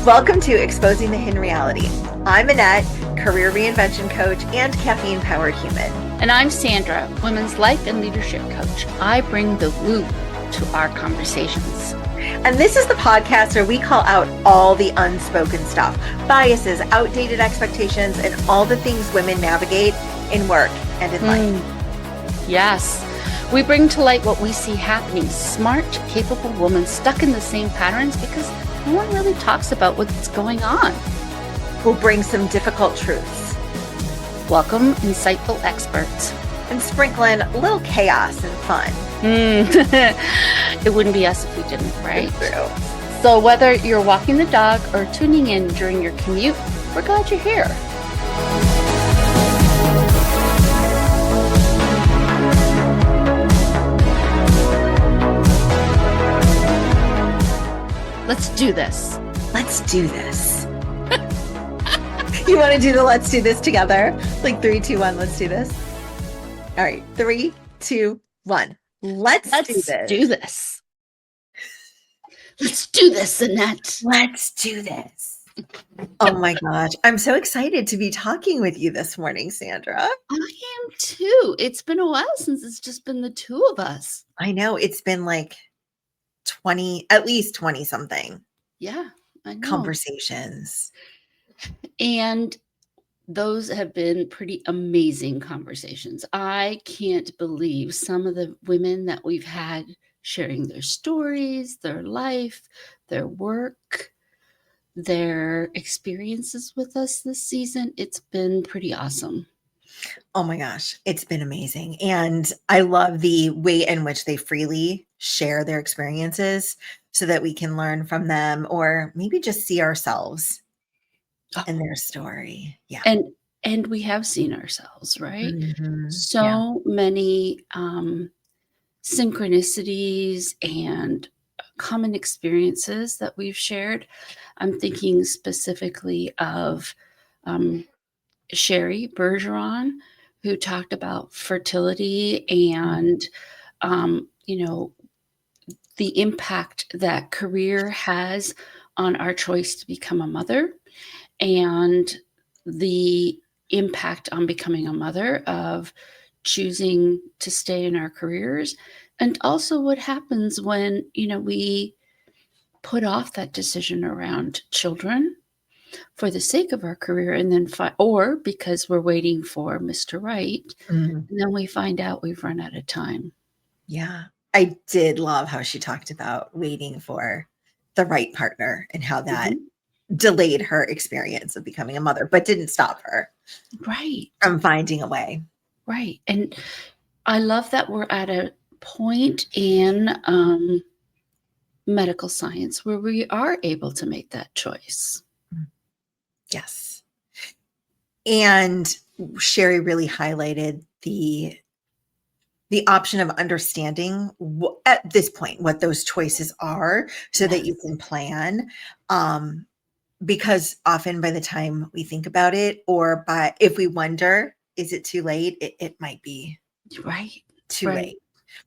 Welcome to Exposing the Hidden Reality. I'm Annette, career reinvention coach and caffeine-powered human. And I'm Sandra, women's life and leadership coach. I bring the woo to our conversations. And this is the podcast where we call out all the unspoken stuff, biases, outdated expectations, and all the things women navigate in work and in life. Yes. We bring to light what we see happening. Smart, capable women stuck in the same patterns because no one really talks about what's going on. We'll bring some difficult truths. Welcome, insightful experts. And sprinkle in a little chaos and fun. It wouldn't be us if we didn't, right? It's true. So whether you're walking the dog or tuning in during your commute, we're glad you're here. Let's do this. Let's do this. You want to do the let's do this together? Like 3, 2, 1, let's do this. All right. 3, 2, 1. Let's do this. Do this. Let's do this, Annette. Let's do this. Oh my gosh. I'm so excited to be talking with you this morning, Sandra. I am too. It's been a while since it's just been the two of us. I know it's been like at least 20 something. Yeah, I know. Conversations. And those have been pretty amazing conversations. I can't believe some of the women that we've had sharing their stories, their life, their work, their experiences with us this season. It's been pretty awesome. Oh my gosh, it's been amazing. And I love the way in which they freely share their experiences so that we can learn from them or maybe just see ourselves in their story. Yeah. And we have seen ourselves, right? Mm-hmm. So many synchronicities and common experiences that we've shared. I'm thinking specifically of Sherry Bergeron, who talked about fertility and, the impact that career has on our choice to become a mother and the impact on becoming a mother of choosing to stay in our careers. And also what happens when, we put off that decision around children for the sake of our career and then or because we're waiting for Mr. Right. Mm-hmm. And then we find out we've run out of time. Yeah. I did love how she talked about waiting for the right partner and how that delayed her experience of becoming a mother, but didn't stop her from finding a way. Right. And I love that we're at a point in medical science where we are able to make that choice. Yes. And Sherry really highlighted the option of understanding at this point what those choices are so that you can plan. Because often by the time we think about it or if we wonder, is it too late? It might be too late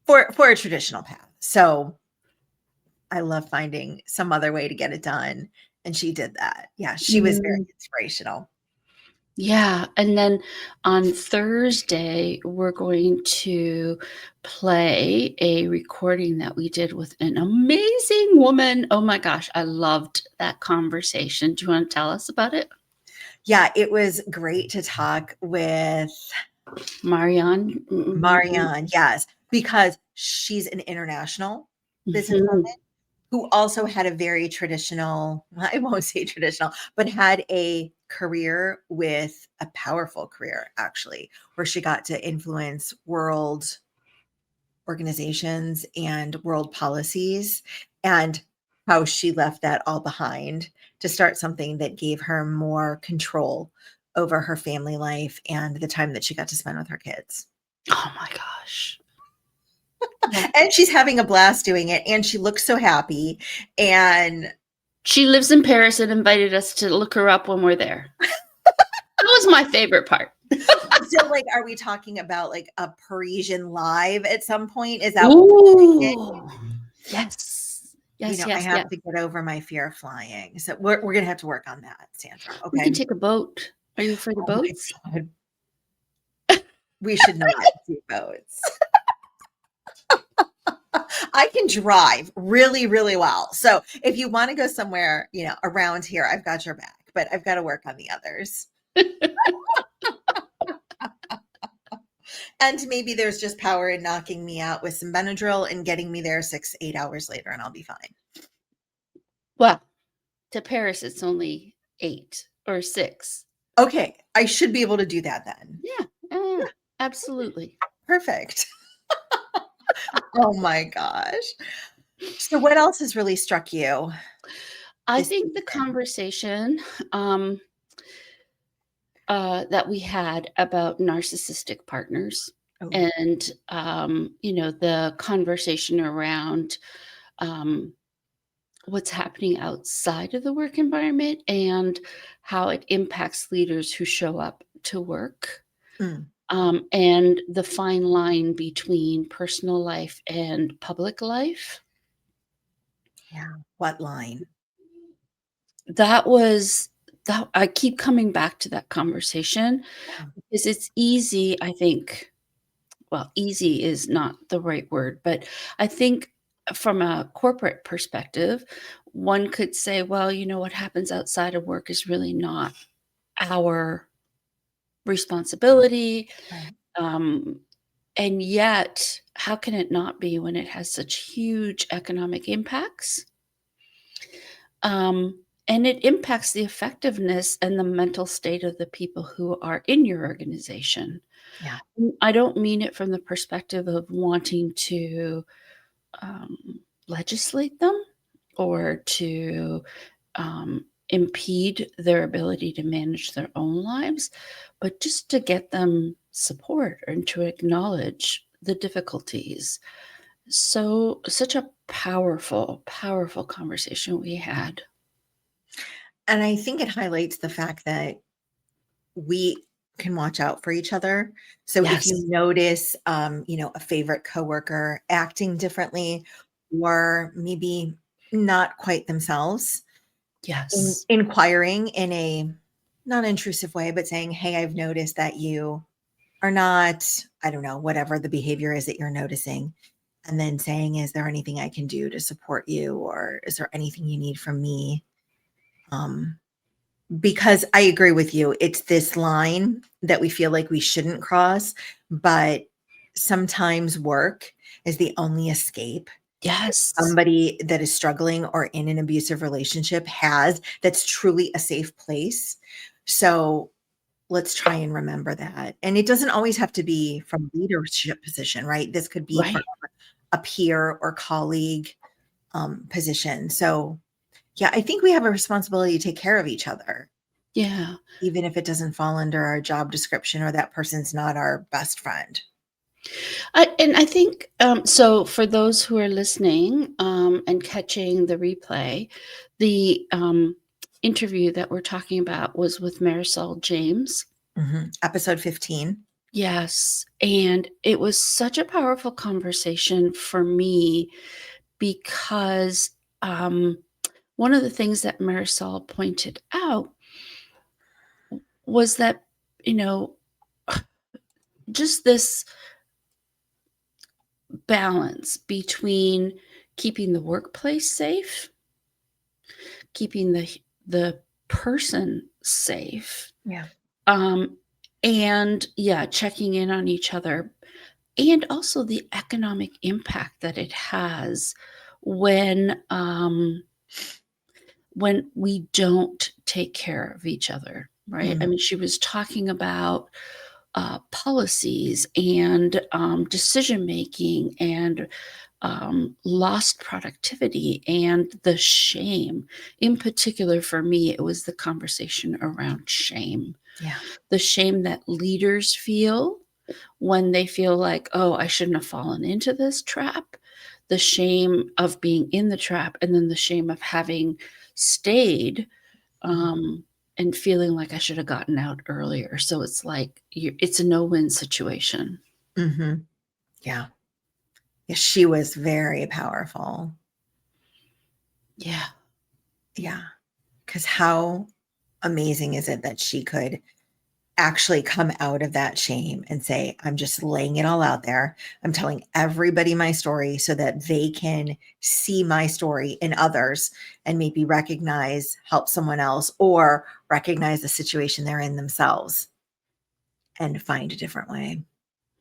for a traditional path. So I love finding some other way to get it done. And she did that. Yeah, she was very inspirational. Yeah. And then on Thursday, we're going to play a recording that we did with an amazing woman. Oh my gosh, I loved that conversation. Do you want to tell us about it? Yeah, it was great to talk with Marianne. Yes, because she's an international businesswoman who also had a very traditional, I won't say traditional, but had a career with a powerful career, actually, where she got to influence world organizations and world policies, and how she left that all behind to start something that gave her more control over her family life and the time that she got to spend with her kids. Oh my gosh. And she's having a blast doing it. And she looks so happy. And she lives in Paris and invited us to look her up when we're there. That was my favorite part. So, like, are we talking about like a Parisian live at some point? Is that? Ooh, yes. Yes, I yes, have yes. to get over my fear of flying. So we're going to have to work on that, Sandra. We Okay. can take a boat. Are you afraid of Oh my boats? God. We should not do boats. I can drive really, really well. So if you want to go somewhere, around here, I've got your back, but I've got to work on the others. And maybe there's just power in knocking me out with some Benadryl and getting me there 8 hours later, and I'll be fine. Well, to Paris, it's only 8 or 6. Okay. I should be able to do that then. Yeah, absolutely. Perfect. Oh my gosh. So what else has really struck you I this think the season? conversation that we had about narcissistic partners Oh, and, the conversation around um, what's happening outside of the work environment and how it impacts leaders who show up to work. mm, And the fine line between personal life and public life. yeah. What line? That was that I keep coming back to that conversation Yeah. because it's easy, I think. Well, easy is not the right word, but I think from a corporate perspective, one could say, well, what happens outside of work is really not our responsibility. Right. Um, and yet, how can it not be when it has such huge economic impacts? And it impacts the effectiveness and the mental state of the people who are in your organization. Yeah. I don't mean it from the perspective of wanting to legislate them or to impede their ability to manage their own lives, but just to get them support and to acknowledge the difficulties. So, such a powerful, powerful conversation we had. And I think it highlights the fact that we can watch out for each other. So if you Yes. notice, a favorite coworker acting differently or maybe not quite themselves, Yes. inquiring in a non-intrusive way, but saying, "Hey, I've noticed that you are not, I don't know, whatever the behavior is that you're noticing." And then saying, "Is there anything I can do to support you? Or is there anything you need from me?" Um, because I agree with you. It's this line that we feel like we shouldn't cross, but sometimes work is the only escape Yes. somebody that is struggling or in an abusive relationship has, that's truly a safe place. So let's try and remember that. And it doesn't always have to be from a leadership position, right? This could be from Right. a peer or colleague position. So yeah, I think we have a responsibility to take care of each other, Yeah. even if it doesn't fall under our job description or that person's not our best friend. And I think so. For those who are listening and catching the replay, the interview that we're talking about was with Marisol James. Episode 15. Yes, and it was such a powerful conversation for me because one of the things that Marisol pointed out was that you know just this balance between keeping the workplace safe, keeping the person safe, Yeah. um, and yeah, checking in on each other, and also the economic impact that it has when when we don't take care of each other, right? I Mm, mean, she was talking about policies and decision making and lost productivity and the shame. In particular, for me, it was the conversation around shame. yeah. The shame that leaders feel when they feel like, oh, I shouldn't have fallen into this trap. The shame of being in the trap, and then the shame of having stayed um, and feeling like I should have gotten out earlier. So it's like it's a no-win situation. Hmm. Yeah. Yeah. She was very powerful. Yeah. Yeah. Because how amazing is it that she could actually come out of that shame and say, I'm just laying it all out there. I'm telling everybody my story so that they can see my story in others and maybe recognize, help someone else, or recognize the situation they're in themselves and find a different way.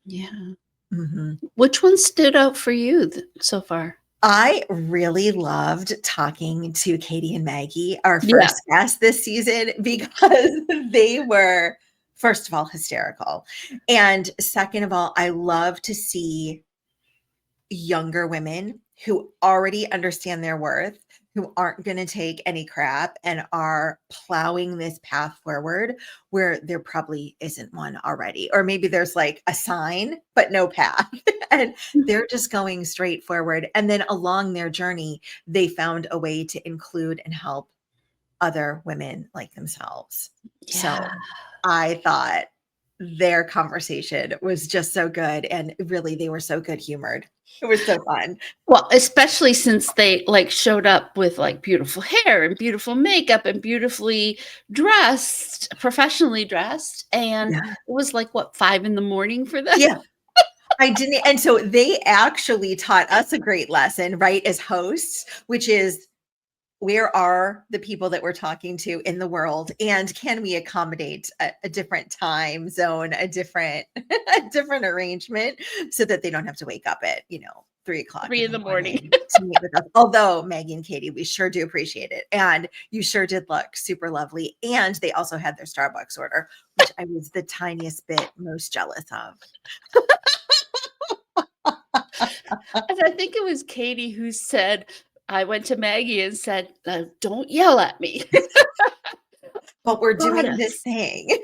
Yeah. Mhm. Which one stood out for you so far? I really loved talking to Katie and Maggie, our Yeah. first guests this season, because they were, first of all, hysterical. And second of all, I love to see younger women who already understand their worth, who aren't going to take any crap and are plowing this path forward where there probably isn't one already. Or maybe there's like a sign, but no path. And they're just going straight forward. And then along their journey, they found a way to include and help other women like themselves. Yeah. So I thought their conversation was just so good. And really, they were so good humored. It was so fun. Well, especially since they like showed up with like beautiful hair and beautiful makeup and beautifully dressed, professionally dressed. And Yeah. it was like what, 5 a.m. for them? Yeah. I didn't. And so they actually taught us a great lesson, right? As hosts, which is where are the people that we're talking to in the world? And can we accommodate a different time zone, a different, a different arrangement so that they don't have to wake up at, 3 o'clock 3 in in the the morning. morning to meet with us. Although Maggie and Katie, we sure do appreciate it. And you sure did look super lovely. And they also had their Starbucks order, which I was the tiniest bit most jealous of. And I think it was Katie who said, I went to Maggie and said, don't yell at me. But we're Got doing this us. thing.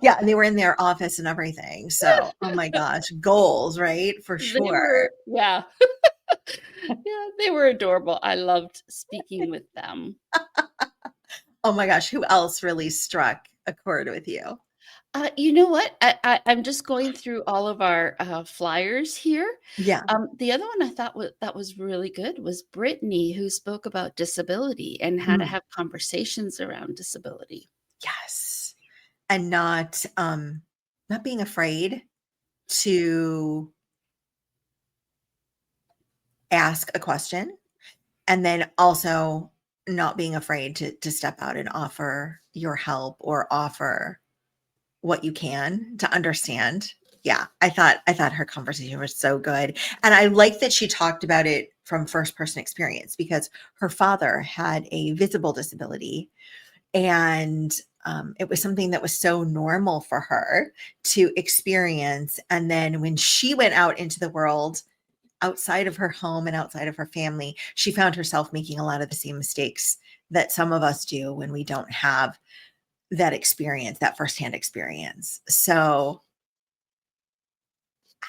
Yeah, and they were in their office and everything. So, oh my gosh, goals, right? For They sure. were, yeah. Yeah, they were adorable. I loved speaking with them. Oh my gosh, who else really struck a chord with you? You know what? I'm just going through all of our flyers here. Yeah. The other one I thought that was really good was Brittany, who spoke about disability and how to Mm, have conversations around disability. yes. And not being afraid to ask a question, and then also not being afraid to step out and offer your help or offer what you can to understand. Yeah, I thought her conversation was so good. And I like that she talked about it from first person experience because her father had a visible disability, and it was something that was so normal for her to experience. And then when she went out into the world outside of her home and outside of her family, she found herself making a lot of the same mistakes that some of us do when we don't have that experience, that firsthand experience. So,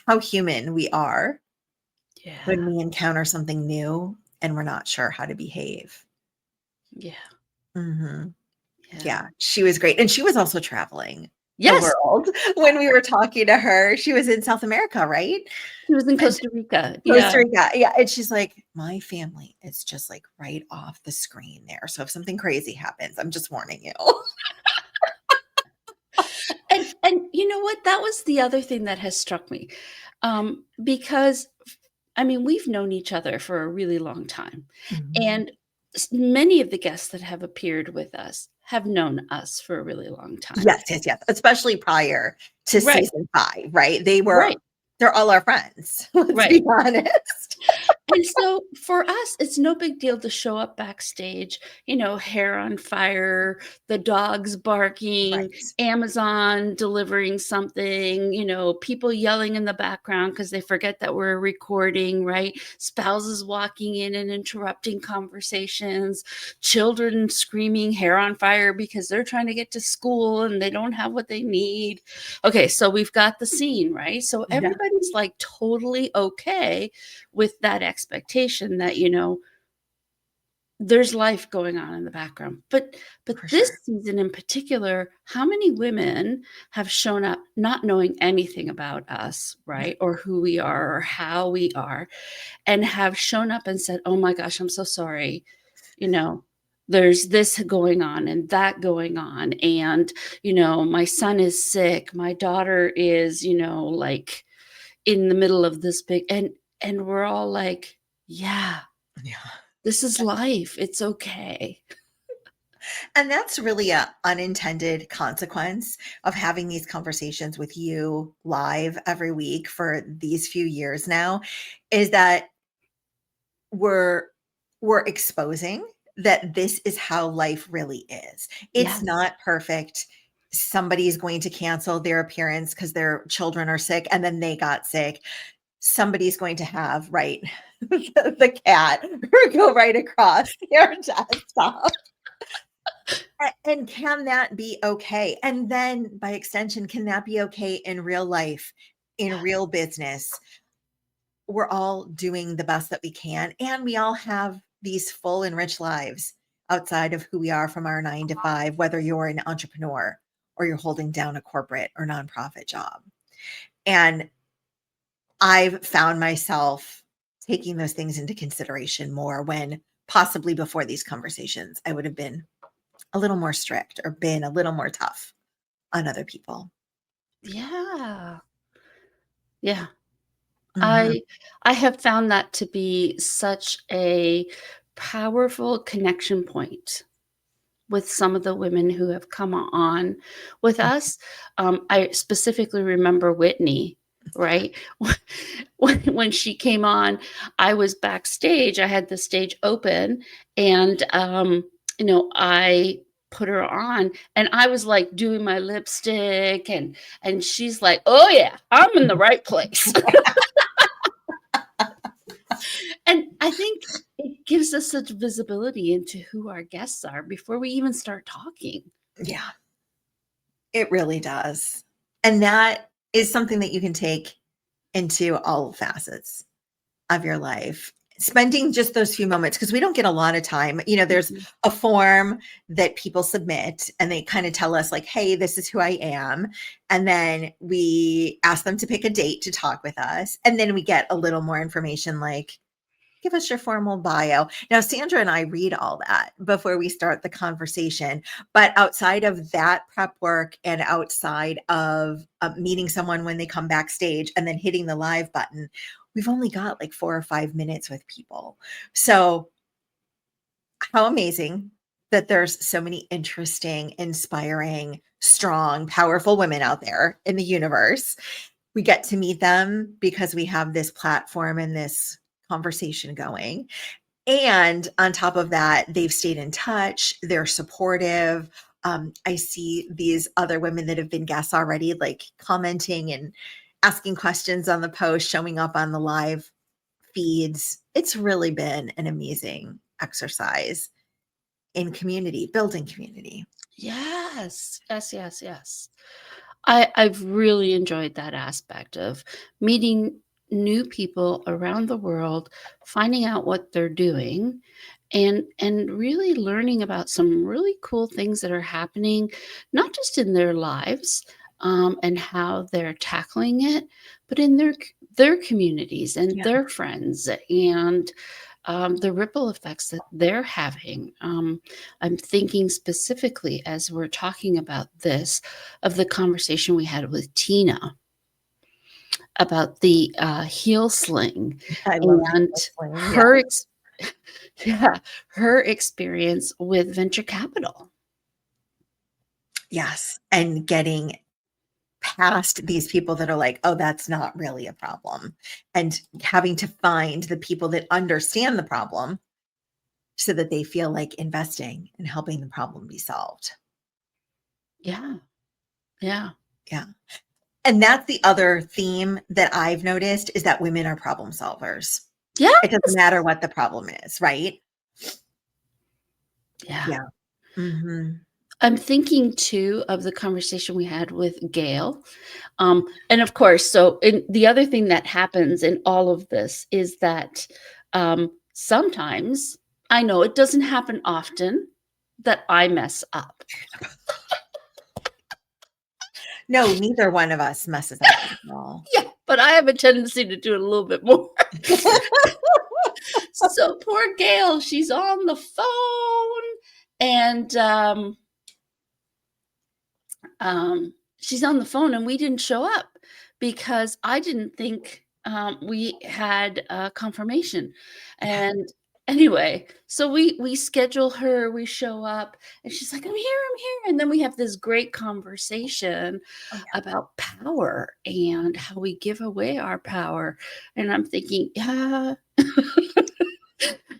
how human we are Yeah. when we encounter something new and we're not sure how to behave. Yeah. Mhm. Yeah. Yeah, she was great. And she was also traveling the Yes. world when we were talking to her. She was in South America, right? She was in And Costa Rica. Costa Yeah. Rica. Yeah. And she's like, my family is just like right off the screen there. So if something crazy happens, I'm just warning you. And you know what? That was the other thing that has struck me. Because I mean, we've known each other for a really long time. Mhm. And many of the guests that have appeared with us have known us for a really long time. Yes, yes, yes. Especially prior to Right. season 5, right? Right. They're all our friends. Let's Right. be honest. And so for us, it's no big deal to show up backstage, hair on fire, the dogs barking, Right. Amazon delivering something, people yelling in the background because they forget that we're recording, right? Spouses walking in and interrupting conversations, children screaming hair on fire because they're trying to get to school and they don't have what they need. Okay, so we've got the scene, right? So Yeah. everybody's like totally okay with that expectation that, there's life going on in the background. But For this sure. season in particular, how many women have shown up not knowing anything about us, right? Or who we are or how we are, and have shown up and said, "Oh my gosh, I'm so sorry. You know, there's this going on and that going on. And, my son is sick. My daughter is, like in the middle of this big," and we're all like, "Yeah, Yeah. this is life. It's okay." And that's really a unintended consequence of having these conversations with you live every week for these few years now, is that we're we're exposing that this is how life really is. It's Yes. not perfect. Somebody is going to cancel their appearance because their children are sick and then they got sick. Somebody's going to have, right, the cat go right across their desktop. And can that be okay? And then by extension, can that be okay in real life, in Yeah. real business? We're all doing the best that we can, and we all have these full and rich lives outside of who we are from our 9 to 5, whether you're an entrepreneur or you're holding down a corporate or nonprofit job. And I've found myself taking those things into consideration more when possibly before these conversations, I would have been a little more strict or been a little more tough on other people. Yeah. Yeah. Mhm. I have found that to be such a powerful connection point with some of the women who have come on with us. I specifically remember Whitney, right? When she came on, I was backstage. I had the stage open, and I put her on, and I was like doing my lipstick, and she's like, "Oh yeah, I'm in the right place." And I think it gives us such visibility into who our guests are before we even start talking. Yeah, it really does. And that is something that you can take into all facets of your life. Spending just those few moments, because we don't get a lot of time. There's Mhm. a form that people submit and they kind of tell us, like, hey, this is who I am. And then we ask them to pick a date to talk with us. And then we get a little more information, like, give us your formal bio. Now, Sandra and I read all that before we start the conversation. But outside of that prep work and outside of meeting someone when they come backstage and then hitting the live button, we've only got like 4 or 5 minutes with people. So, how amazing that there's so many interesting, inspiring, strong, powerful women out there in the universe. We get to meet them because we have this platform and this conversation going. And on top of that, they've stayed in touch. They're supportive. I see these other women that have been guests already, like commenting and asking questions on the post, showing up on the live feeds. It's really been an amazing exercise in community, building community. Yes, yes, yes, yes. I've really enjoyed that aspect of meeting new people around the world, finding out what they're doing, and really learning about some really cool things that are happening, not just in their lives, and how they're tackling it, but in their communities and Yeah. their friends and the ripple effects that they're having. I'm thinking specifically as we're talking about this of the conversation we had with Tina about the heel sling I love and wrestling. Yeah. her yeah, her experience with venture capital. Yes. And getting past these people that are like, oh, that's not really a problem. And having to find the people that understand the problem so that they feel like investing and helping the problem be solved. Yeah, yeah, Yeah. And that's the other theme that I've noticed, is that women are problem solvers. It doesn't yes, matter what the problem is, right? yeah. Yeah. Mhm. I'm thinking too of the conversation we had with Gail. And of course, the other thing that happens in all of this is that sometimes I know it doesn't happen often that I mess up. No, neither one of us messes up at all. Yeah, but I have a tendency to do it a little bit more. So poor Gail, she's on the phone and she's on the phone and we didn't show up because I didn't think we had confirmation. And anyway, so we schedule her, we show up, and she's like, I'm here. And then we have this great conversation Oh, yeah. about power and how we give away our power. And I'm thinking, yeah.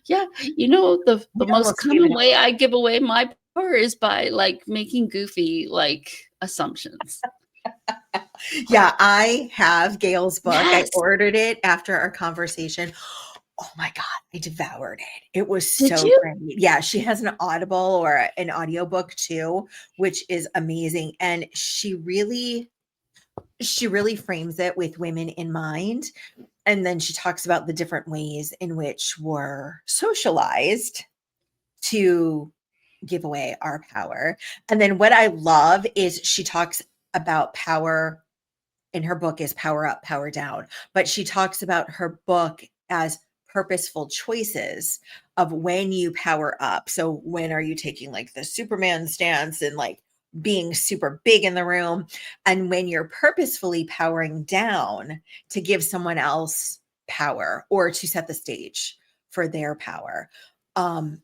Yeah, the We most almost gave common it way I give away my power is by, like, making goofy, like, assumptions. Yeah, I have Gail's book. Yes. I ordered it after our conversation. Oh my God, I devoured it. It was Did so you? great. Yeah, she has an Audible or an audiobook too, which is amazing. And she really frames it with women in mind. And then she talks about the different ways in which we're socialized to give away our power. And then what I love is she talks about power in her book is Power Up, Power Down, but she talks about her book as purposeful choices of when you power up. So when are you taking like the Superman stance and like being super big in the room, and when you're purposefully powering down to give someone else power or to set the stage for their power. And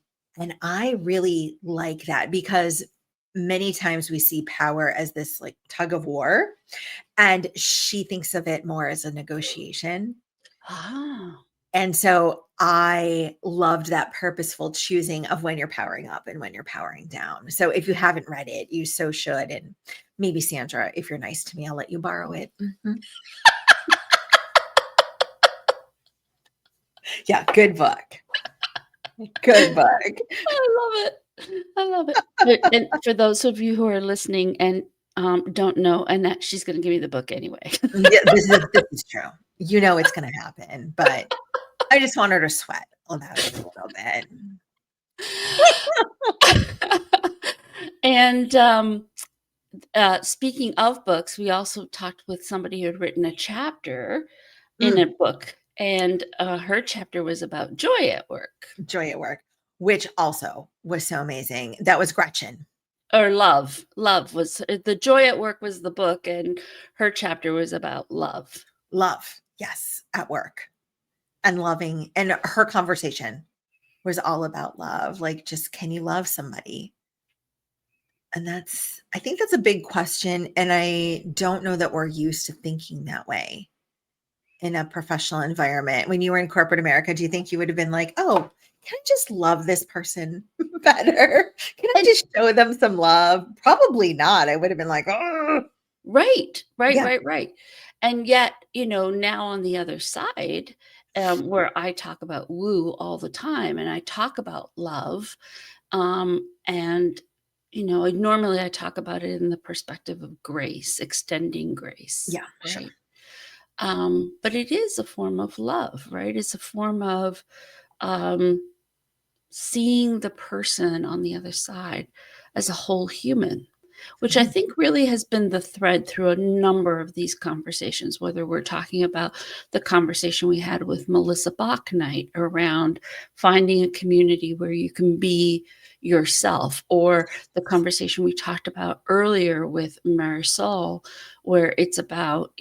I really like that because many times we see power as this like tug of war, and she thinks of it more as a negotiation. Ah. And so I loved that purposeful choosing of when you're powering up and when you're powering down. So if you haven't read it, you so should. And maybe Sandra, if you're nice to me, I'll let you borrow it. Mhm. Yeah, good book. Good book. I love it. And for those of you who are listening and, don't know Annette, she's gonna give me the book anyway. Yeah, this is true. You know it's gonna happen, but I just want her to sweat about it a little bit. And, speaking of books, we also talked with somebody who had written a chapter in a Mm, book, and, her chapter was about joy at work. Joy at Work, which also was so amazing. That was Gretchen. Or love. Love was The Joy at Work was the book, and her chapter was about love. Love, yes, at work and loving. And her conversation was all about love. Like, just can you love somebody? And I think that's a big question. And I don't know that we're used to thinking that way in a professional environment. When you were in corporate America, do you think you would have been like, oh, can I just love this person better? Can I And just show them some love? Probably not. I would have been like, oh, right, yeah, right. And yet, now on the other side, where I talk about woo all the time and I talk about love, and normally I talk about it in the perspective of grace, extending grace, yeah, sure. right? But it is a form of love, right? It's a form of um, seeing the person on the other side as a whole human, which I Mhm. think really has been the thread through a number of these conversations, whether we're talking about the conversation we had with Melissa Bachnight around finding a community where you can be yourself, or the conversation we talked about earlier with Marisol, where it's about,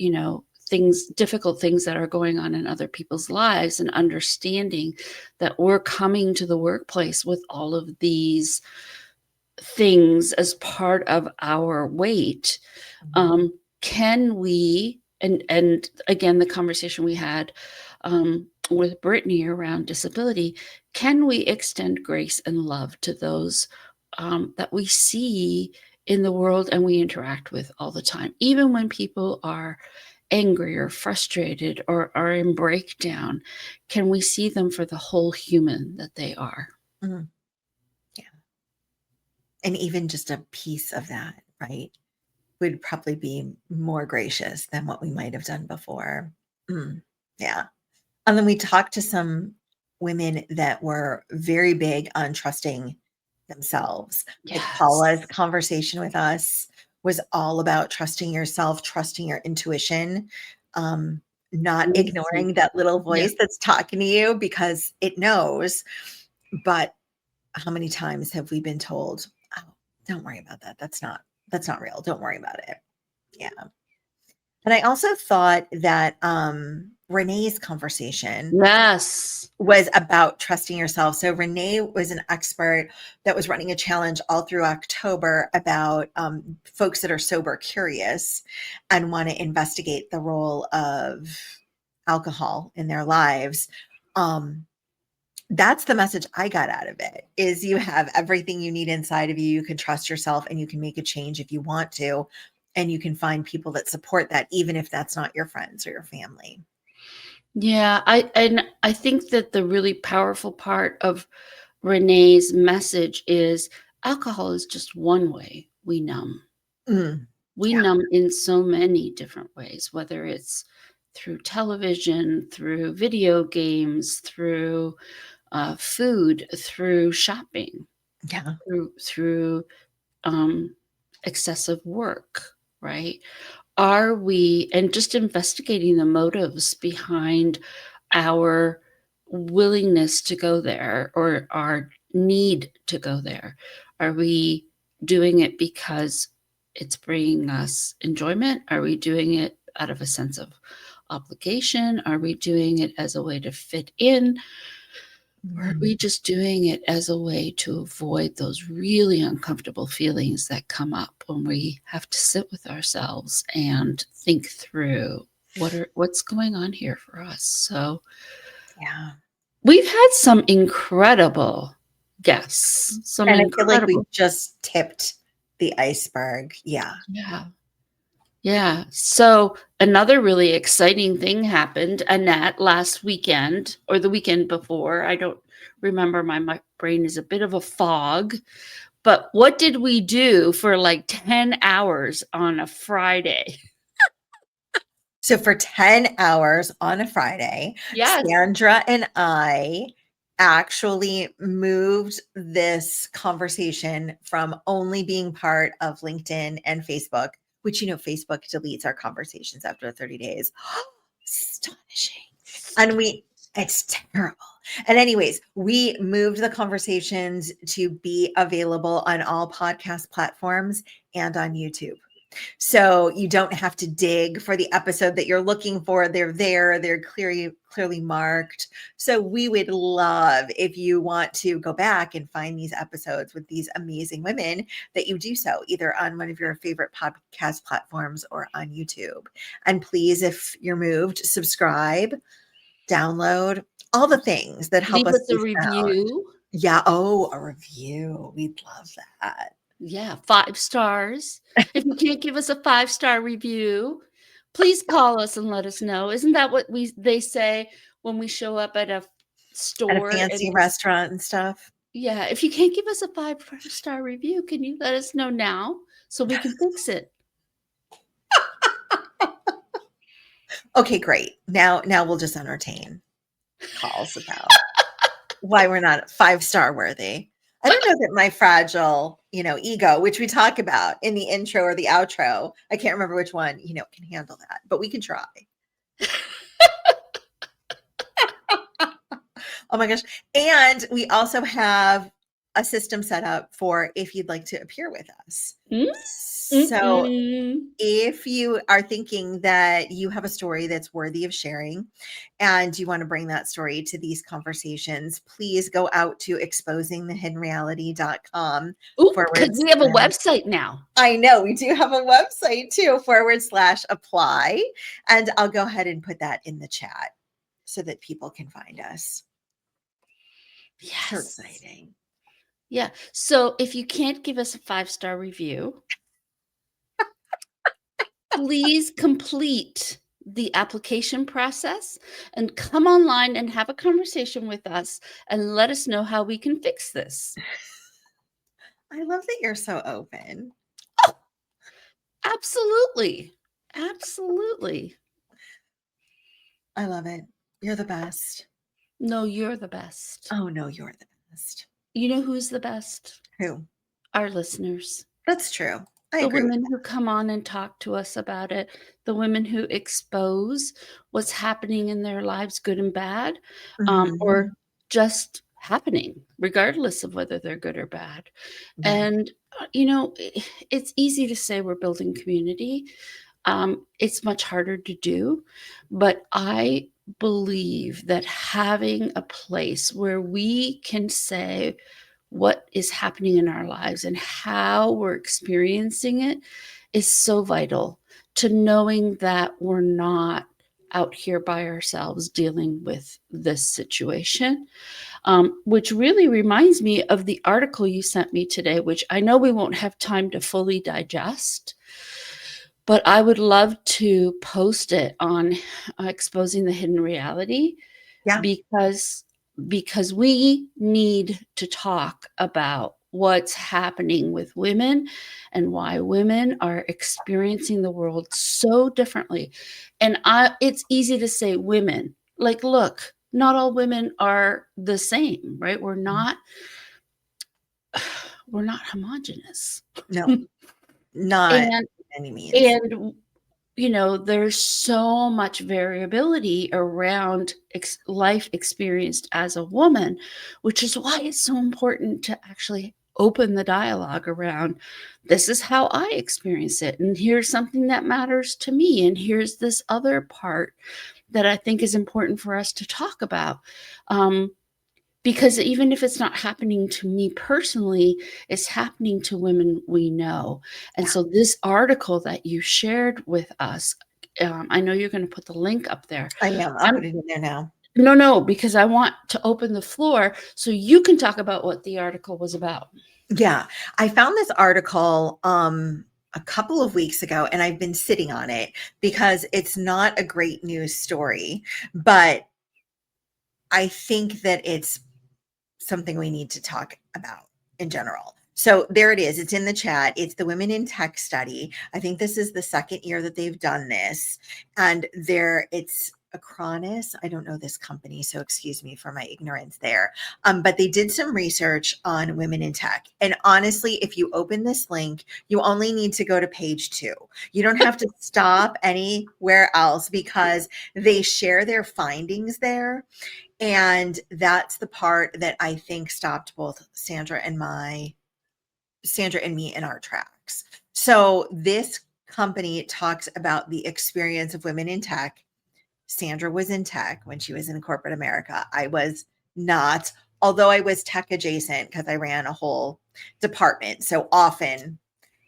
difficult things that are going on in other people's lives, and understanding that we're coming to the workplace with all of these things as part of our weight. Mhm. Can we, and again, the conversation we had with Brittany around disability, can we extend grace and love to those that we see in the world and we interact with all the time, even when people are angry or frustrated or are in breakdown? Can we see them for the whole human that they are? Mhm. Yeah. And even just a piece of that, right, would probably be more gracious than what we might have done before. Mm, yeah. And then we talked to some women that were very big on trusting themselves. Like Yes. Paula's conversation with us was all about trusting yourself, trusting your intuition, not ignoring that little voice that's talking to you because it knows. But how many times have we been told, "Oh, don't worry about that. That's not real. Don't worry about it." Yeah. And I also thought that Renee's conversation Yes. was about trusting yourself. So Renee was an expert that was running a challenge all through October about folks that are sober curious and want to investigate the role of alcohol in their lives. That's the message I got out of it, is you have everything you need inside of you. You can trust yourself and you can make a change if you want to. And you can find people that support that, even if that's not your friends or your family. Yeah, I think that the really powerful part of Renee's message is alcohol is just one way we numb. We Yeah. numb in so many different ways, whether it's through television, through video games, through food, through shopping, Yeah. through excessive work, right? Are we, and just investigating the motives behind our willingness to go there or our need to go there? Are we doing it because it's bringing us enjoyment? Are we doing it out of a sense of obligation? Are we doing it as a way to fit in? Or are we just doing it as a way to avoid those really uncomfortable feelings that come up when we have to sit with ourselves and think through what's going on here for us? So Yeah. we've had some incredible guests. And I feel like we just tipped the iceberg. Yeah. Yeah. Yeah. So another really exciting thing happened, Annette, last weekend or the weekend before. I don't remember. My brain is a bit of a fog. But what did we do for like 10 hours on a Friday? So for 10 hours on a Friday, Yes. Sandra and I actually moved this conversation from only being part of LinkedIn and Facebook, which, Facebook deletes our conversations after 30 days. Astonishing. And it's terrible. And anyways, we moved the conversations to be available on all podcast platforms and on YouTube. So you don't have to dig for the episode that you're looking for. They're there. They're clearly marked. So we would love if you want to go back and find these episodes with these amazing women, that you do so either on one of your favorite podcast platforms or on YouTube. And please, if you're moved, subscribe, download, all the things that help Leave us us a be found. review. Yeah. Oh, a review. We'd love that. Yeah, 5 stars. If you can't give us a 5-star review, please call us and let us know. Isn't that what they say when we show up at a At store a fancy restaurant and stuff. Yeah, if you can't give us a 5-star review, can you let us know now so we can fix it? Okay, great. Now we'll just entertain calls about why we're not 5-star worthy. I don't know that my fragile, ego, which we talk about in the intro or the outro, I can't remember which one, can handle that, but we can try. Oh my gosh. And we also have a system set up for if you'd like to appear with us. So if you are thinking that you have a story that's worthy of sharing and you want to bring that story to these conversations, please go out to exposingthehiddenreality.com. Because we have a website now. I know we do have a website too, /apply. And I'll go ahead and put that in the chat so that people can find us. Yes. So exciting. Yeah. So if you can't give us a 5-star review, please complete the application process and come online and have a conversation with us and let us know how we can fix this. I love that you're so open. Oh, absolutely. Absolutely. I love it. You're the best. No, you're the best. Oh, no, you're the best. You know who's the best? Who? Our listeners. That's true. I The agree with women who come on and talk to us about it, the women who expose what's happening in their lives, good and bad, that. or Mhm. just happening, regardless of whether they're good or bad. Yeah. And, it's easy to say we're building community. It's much harder to do, but I believe that having a place where we can say what is happening in our lives and how we're experiencing it is so vital to knowing that we're not out here by ourselves dealing with this situation. Which really reminds me of the article you sent me today, which I know we won't have time to fully digest, but I would love to post it on exposing the hidden reality, Yeah. because we need to talk about what's happening with women and why women are experiencing the world so differently. And it's easy to say women. Like, look, not all women are the same, right? We're not homogenous. No, not And by any means. and there's so much variability around life experienced as a woman, which is why it's so important to actually open the dialogue around this is how I experience it. And here's something that matters to me. And here's this other part that I think is important for us to talk about. Because even if it's not happening to me personally, it's happening to women we know. And Yeah. so this article that you shared with us, I know you're going to put the link up there. I am. I'll put it in there now. No, because I want to open the floor so you can talk about what the article was about. Yeah. I found this article a couple of weeks ago, and I've been sitting on it because it's not a great news story, but I think that it's something we need to talk about in general. So there it is. It's in the chat. It's the Women in Tech study. I think this is the second year that they've done this. And it's Acronis. I don't know this company, so excuse me for my ignorance there. But they did some research on women in tech. And honestly, if you open this link, you only need to go to page 2. You don't have to stop anywhere else because they share their findings there. And that's the part that I think stopped both Sandra and me in our tracks. So this company talks about the experience of women in tech. Sandra was in tech when she was in corporate America. I was not, although I was tech adjacent because I ran a whole department. So often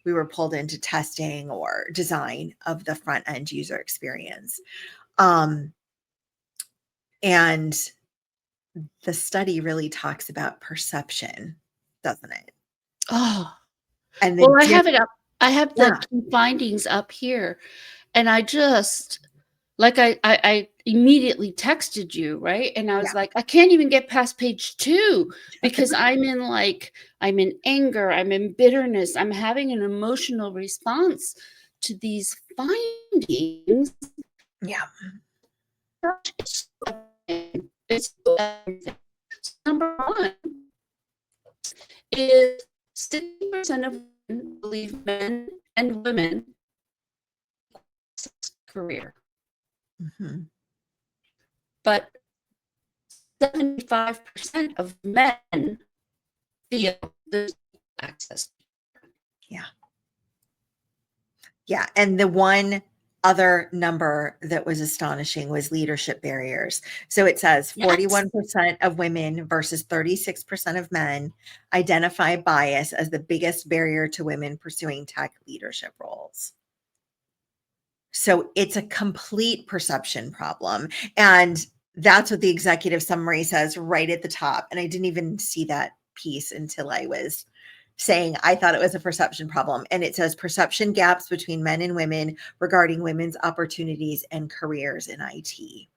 we were pulled into testing or design of the front end user experience. And the study really talks about perception, doesn't it? Oh, And well, the I have it up. I have the yeah, key findings up here. And I just, like, I immediately texted you, right? And I yeah, was like, I can't even get past page 2 because I'm in anger, I'm in bitterness, I'm having an emotional response to these findings. yeah. It's everything. Number one is 60% of women believe men and women career, Mhm. but 75% of men feel there's access. Yeah. Yeah. And the one other number that was astonishing was leadership barriers. So it says Yes. 41% of women versus 36% of men identify bias as the biggest barrier to women pursuing tech leadership roles. So it's a complete perception problem. And that's what the executive summary says right at the top. And I didn't even see that piece until I was saying I thought it was a perception problem. And it says perception gaps between men and women regarding women's opportunities and careers in IT.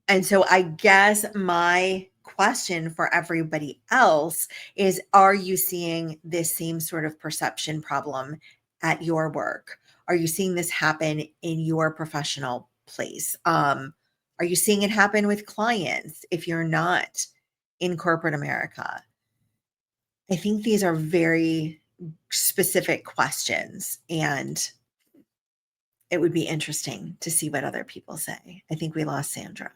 And so I guess my question for everybody else is, are you seeing this same sort of perception problem at your work? Are you seeing this happen in your professional place? Are you seeing it happen with clients if you're not in corporate America? I think these are very specific questions, and it would be interesting to see what other people say. I think we lost Sandra.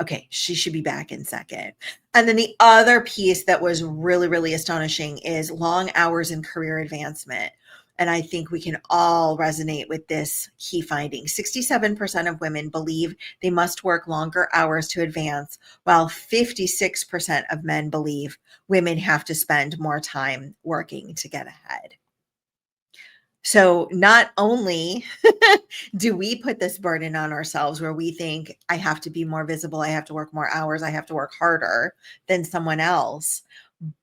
Okay, she should be back in second. And then the other piece that was really, really astonishing is long hours in career advancement. And I think we can all resonate with this key finding. 67% of women believe they must work longer hours to advance, while 56% of men believe women have to spend more time working to get ahead. So not only do we put this burden on ourselves where we think I have to be more visible, I have to work more hours, I have to work harder than someone else,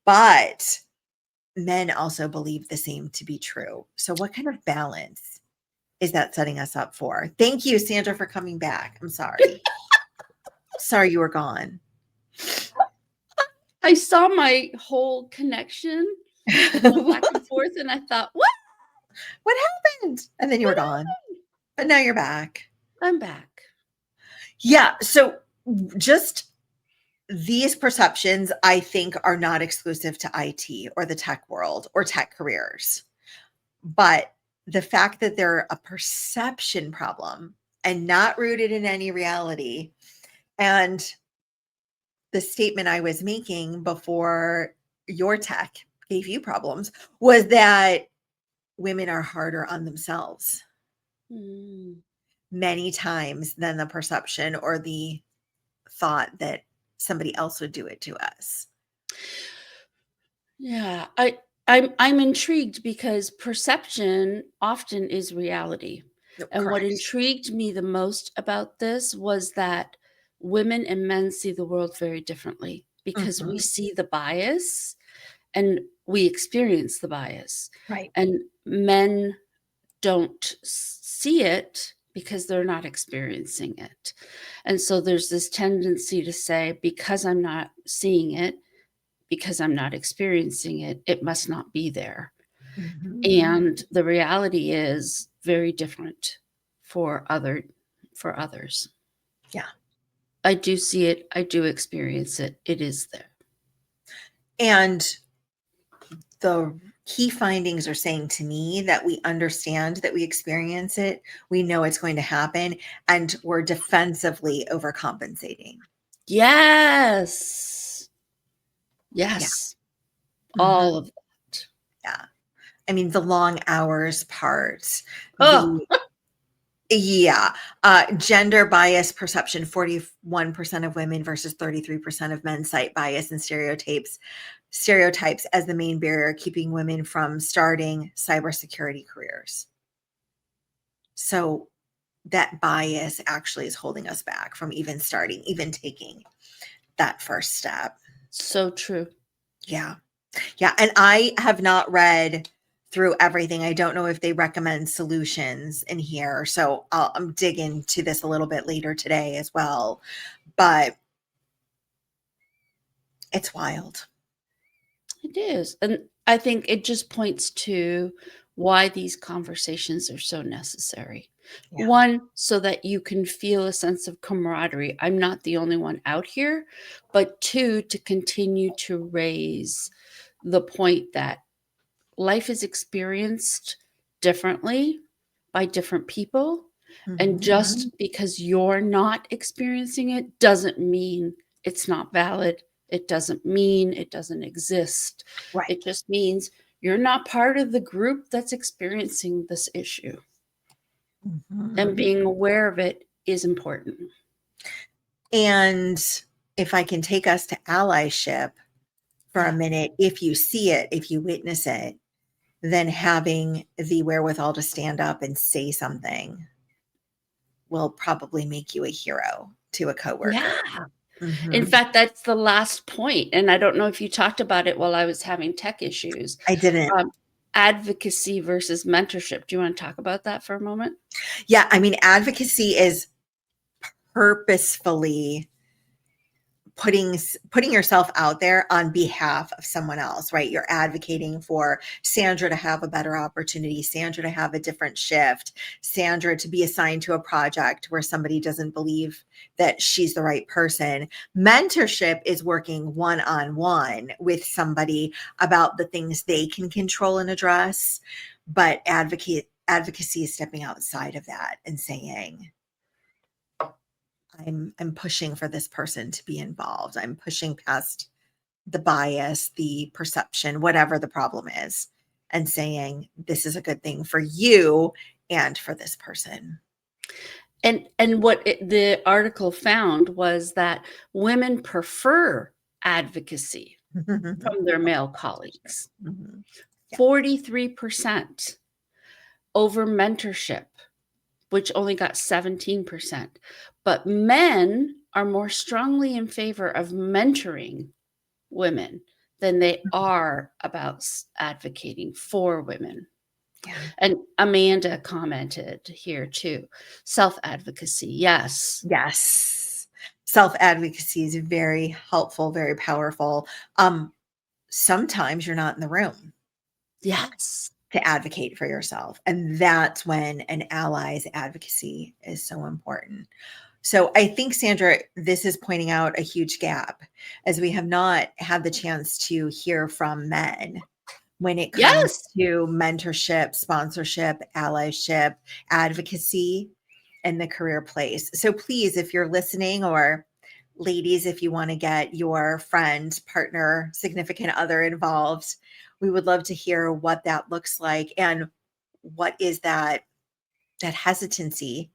but men also believe the same to be true. So what kind of balance is that setting us up for? Thank you, Sandra, for coming back. I'm sorry. Sorry you were gone. I saw my whole connection go back and forth, and I thought, what? What happened? And then you were gone. But now you're back. I'm back. Yeah. So just these perceptions, I think, are not exclusive to IT or the tech world or tech careers. But the fact that they're a perception problem and not rooted in any reality, and the statement I was making before your tech gave you problems was that women are harder on themselves many times than the perception or the thought that somebody else would do it to us. Yeah, I'm intrigued because perception often is reality. And what Correct. intrigued me the most about this was that women and men see the world very differently because we see the bias and we experience the bias. Right. And men don't see it because they're not experiencing it. And so there's this tendency to say, because I'm not seeing it, because I'm not experiencing it, it must not be there. And the reality is very different for others. Yeah. I do see it. I do experience it. It is there. And the key findings are saying to me that we understand that we experience it. We know it's going to happen, and we're defensively overcompensating. Yes. Yes. Yeah. All of that. Yeah. I mean, the long hours part. Oh. Gender bias perception, 41% of women versus 33% of men cite bias and stereotypes as the main barrier keeping women from starting cybersecurity careers. So that bias actually is holding us back from even taking that first step. So true. Yeah. Yeah. And I have not read through everything. I don't know if they recommend solutions in here. So I'm digging to this a little bit later today as well. But it's wild. It is. And I think it just points to why these conversations are so necessary. Yeah. One, so that you can feel a sense of camaraderie. I'm not the only one out here. But two, to continue to raise the point that life is experienced differently by different people. And just because you're not experiencing it doesn't mean it's not valid. It doesn't mean it doesn't exist. Right. It just means you're not part of the group that's experiencing this issue. And being aware of it is important. And if I can take us to allyship for a minute, if you see it, if you witness it, then having the wherewithal to stand up and say something will probably make you a hero to a coworker. Yeah. In fact, that's the last point. And I don't know if you talked about it while I was having tech issues. I didn't. Advocacy versus mentorship. Do you want to talk about that for a moment? Yeah. I mean, advocacy is purposefully putting yourself out there on behalf of someone else, right? You're advocating for Sandra to have a better opportunity, Sandra to have a different shift, Sandra to be assigned to a project where somebody doesn't believe that she's the right person. Mentorship is working one-on-one with somebody about the things they can control and address, but advocacy is stepping outside of that and saying, I'm pushing for this person to be involved. I'm pushing past the bias, the perception, whatever the problem is, and saying this is a good thing for you and for this person. And what the article found was that women prefer advocacy from their male colleagues. Mm-hmm. Yeah. 43% over mentorship, which only got 17%. But men are more strongly in favor of mentoring women than they are about advocating for women. Yeah. And Amanda commented here too. Self-advocacy. Yes. Yes. Self-advocacy is very helpful, very powerful. Sometimes you're not in the room. Yes. To advocate for yourself. And that's when an ally's advocacy is so important. So I think, Sandra, this is pointing out a huge gap, as we have not had the chance to hear from men when it comes to mentorship, sponsorship, allyship, advocacy in the career place. So please, if you're listening, or ladies, if you want to get your friend, partner, significant other involved, we would love to hear what that looks like and what is that hesitancy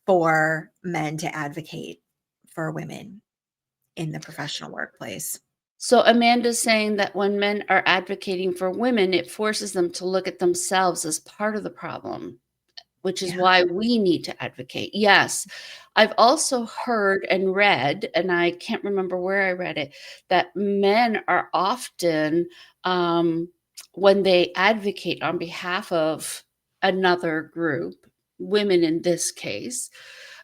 for men to advocate for women in the professional workplace. So Amanda's saying that when men are advocating for women, it forces them to look at themselves as part of the problem, which is why we need to advocate. Yes. I've also heard and read, and I can't remember where I read it, that men are often, when they advocate on behalf of another group, women in this case,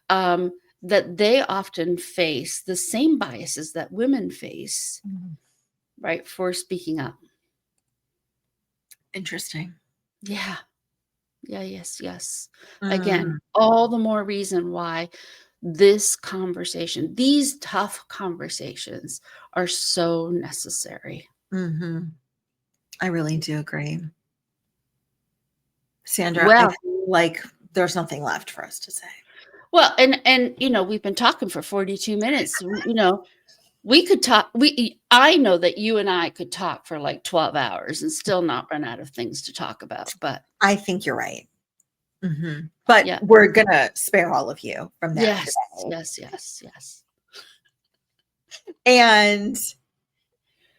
that they often face the same biases that women face, right, for speaking up. Interesting. Yeah. Yeah, yes. Again, all the more reason why this conversation, these tough conversations are so necessary. I really do agree. Sandra, Well, I feel like there's nothing left for us to say. Well, and we've been talking for 42 minutes. We could talk. I know that you and I could talk for like 12 hours and still not run out of things to talk about. But I think you're right. But we're gonna spare all of you from that. Yes. And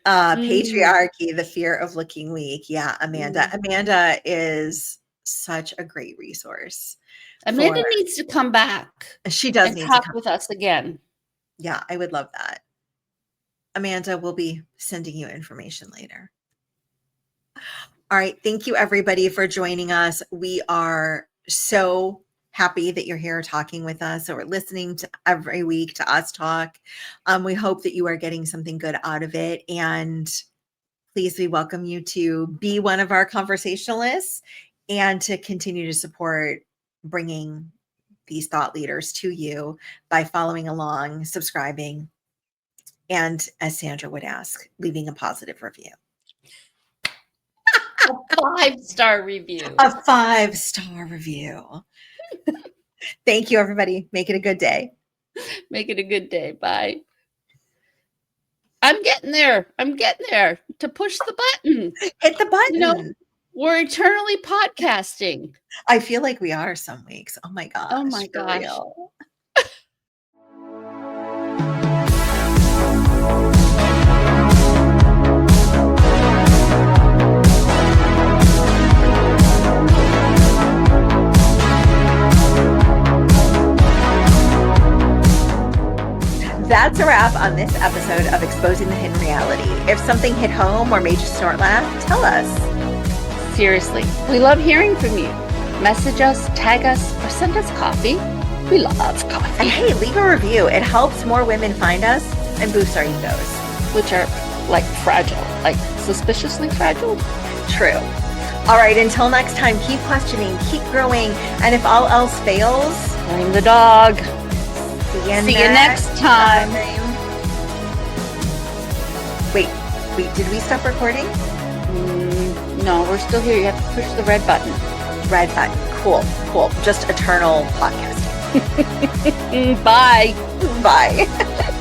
patriarchy, the fear of looking weak. Yeah, Amanda. Amanda is such a great resource. Amanda needs to come back. She does and need talk to come with us again. Yeah, I would love that. Amanda will be sending you information later. All right. Thank you, everybody, for joining us. We are so happy that you're here talking with us or listening to every week to us talk. We hope that you are getting something good out of it. And please, we welcome you to be one of our conversationalists and to continue to support bringing these thought leaders to you by following along, subscribing, and, as Sandra would ask, leaving a positive review. A 5-star review. A 5-star review. Thank you, everybody. Make it a good day. Make it a good day. Bye. I'm getting there to push the button. Hit the button. We're eternally podcasting. I feel like we are some weeks. Oh my gosh. Oh my gosh. Real. That's a wrap on this episode of Exposing the Hidden Reality. If something hit home or made you snort laugh, tell us. Seriously, we love hearing from you. Message us, tag us, or send us coffee. We love coffee. And hey, leave a review. It helps more women find us and boosts our egos. Which are like fragile, like suspiciously fragile. True. All right, until next time, keep questioning, keep growing, and if all else fails, Blame the dog. see you next time. Wait, did we stop recording? No, we're still here. You have to push the red button. Red button. Cool. Just eternal podcasting. Bye. Bye.